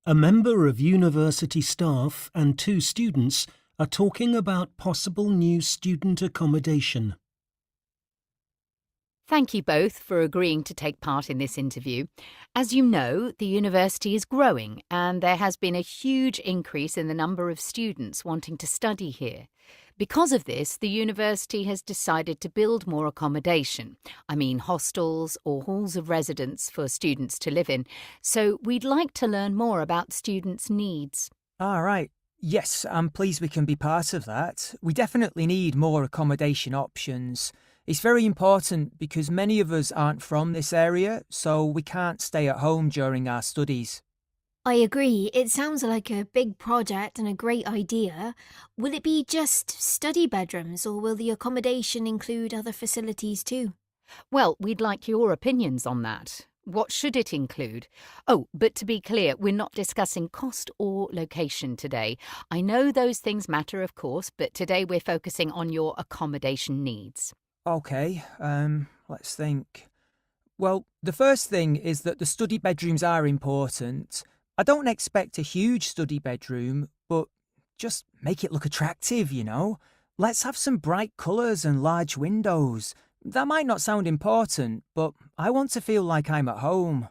A member of university staff and two students are talking about possible new student accommodation. Thank you both for agreeing to take part in this interview. As you know, the university is growing and there has been a huge increase in the number of students wanting to study here. Because of this, the university has decided to build more accommodation. I mean hostels or halls of residence for students to live in. So we'd like to learn more about students' needs. All right. Yes, I'm pleased we can be part of that. We definitely need more accommodation options. It's very important because many of us aren't from this area, so we can't stay at home during our studies. I agree. It sounds like a big project and a great idea. Will it be just study bedrooms or will the accommodation include other facilities too? Well, we'd like your opinions on that. What should it include? Oh, but to be clear, we're not discussing cost or location today. I know those things matter, of course, but today we're focusing on your accommodation needs. Okay, let's think. Well, the first thing is that the study bedrooms are important. I don't expect a huge study bedroom, but just make it look attractive, you know? Let's have some bright colours and large windows. That might not sound important, but I want to feel like I'm at home.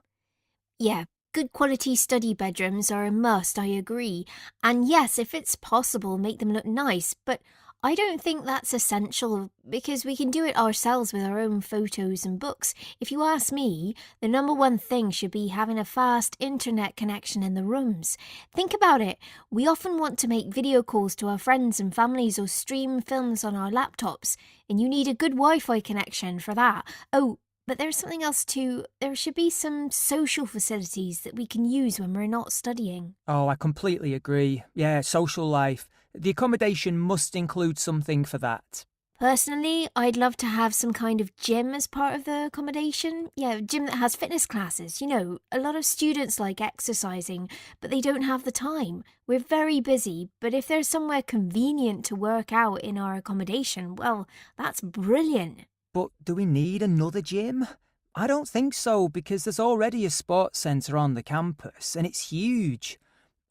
Yeah, good quality study bedrooms are a must, I agree. And yes, if it's possible, make them look nice, but I don't think that's essential because we can do it ourselves with our own photos and books. If you ask me, the number one thing should be having a fast internet connection in the rooms. Think about it. We often want to make video calls to our friends and families or stream films on our laptops, and you need a good Wi-Fi connection for that. Oh, but there's something else too. There should be some social facilities that we can use when we're not studying. Oh, I completely agree. Yeah, social life. The accommodation must include something for that. Personally, I'd love to have some kind of gym as part of the accommodation. Yeah, a gym that has fitness classes. You know, a lot of students like exercising, but they don't have the time. We're very busy, but if there's somewhere convenient to work out in our accommodation, well, that's brilliant. But do we need another gym? I don't think so because there's already a sports centre on the campus and it's huge.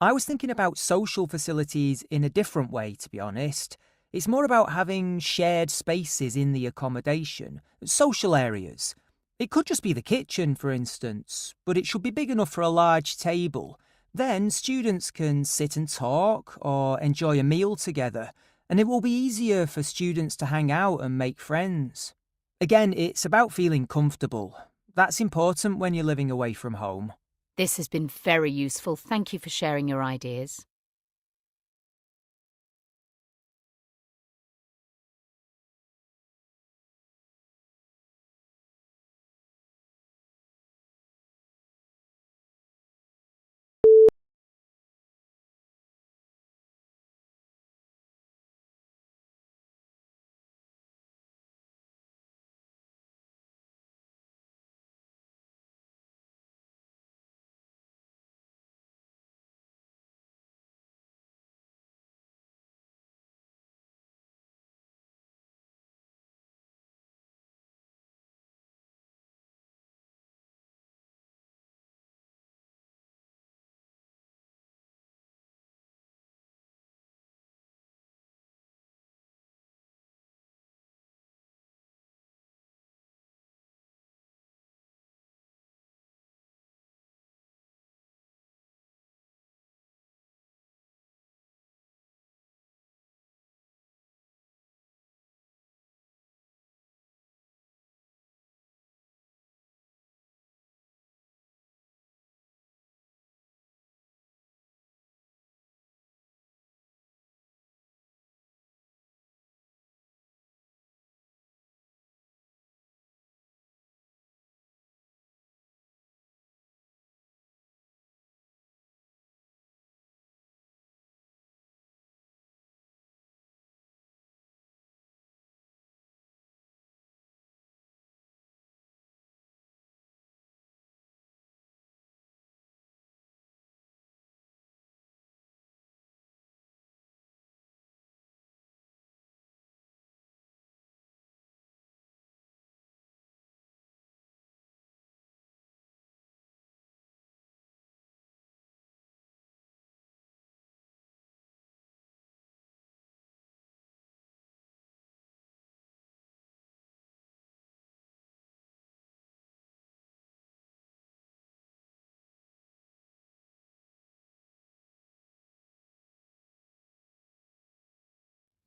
I was thinking about social facilities in a different way, to be honest. It's more about having shared spaces in the accommodation, social areas. It could just be the kitchen, for instance, but it should be big enough for a large table. Then students can sit and talk or enjoy a meal together, and it will be easier for students to hang out and make friends. Again, it's about feeling comfortable. That's important when you're living away from home. This has been very useful. Thank you for sharing your ideas.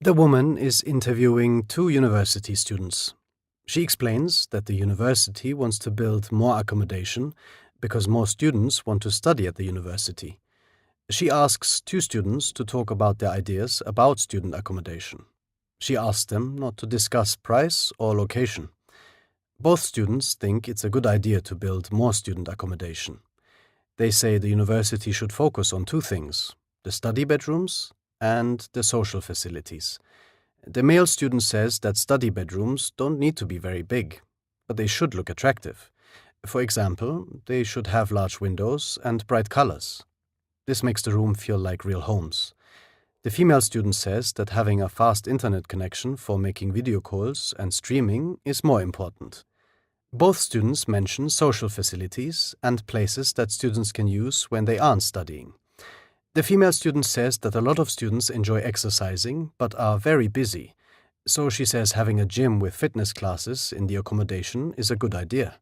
The woman is interviewing two university students. She explains that the university wants to build more accommodation because more students want to study at the university. She asks two students to talk about their ideas about student accommodation. She asks them not to discuss price or location. Both students think it's a good idea to build more student accommodation. They say the university should focus on two things: the study bedrooms and the social facilities. The male student says that study bedrooms don't need to be very big, but they should look attractive. For example, they should have large windows and bright colors. This makes the room feel like real homes. The female student says that having a fast internet connection for making video calls and streaming is more important. Both students mention social facilities and places that students can use when they aren't studying. The female student says that a lot of students enjoy exercising but are very busy, so she says having a gym with fitness classes in the accommodation is a good idea.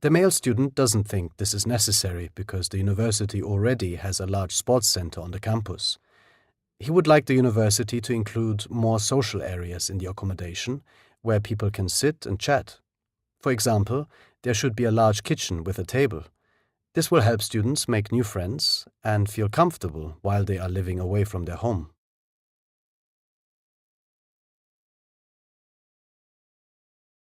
The male student doesn't think this is necessary because the university already has a large sports center on the campus. He would like the university to include more social areas in the accommodation where people can sit and chat. For example, there should be a large kitchen with a table. This will help students make new friends and feel comfortable while they are living away from their home.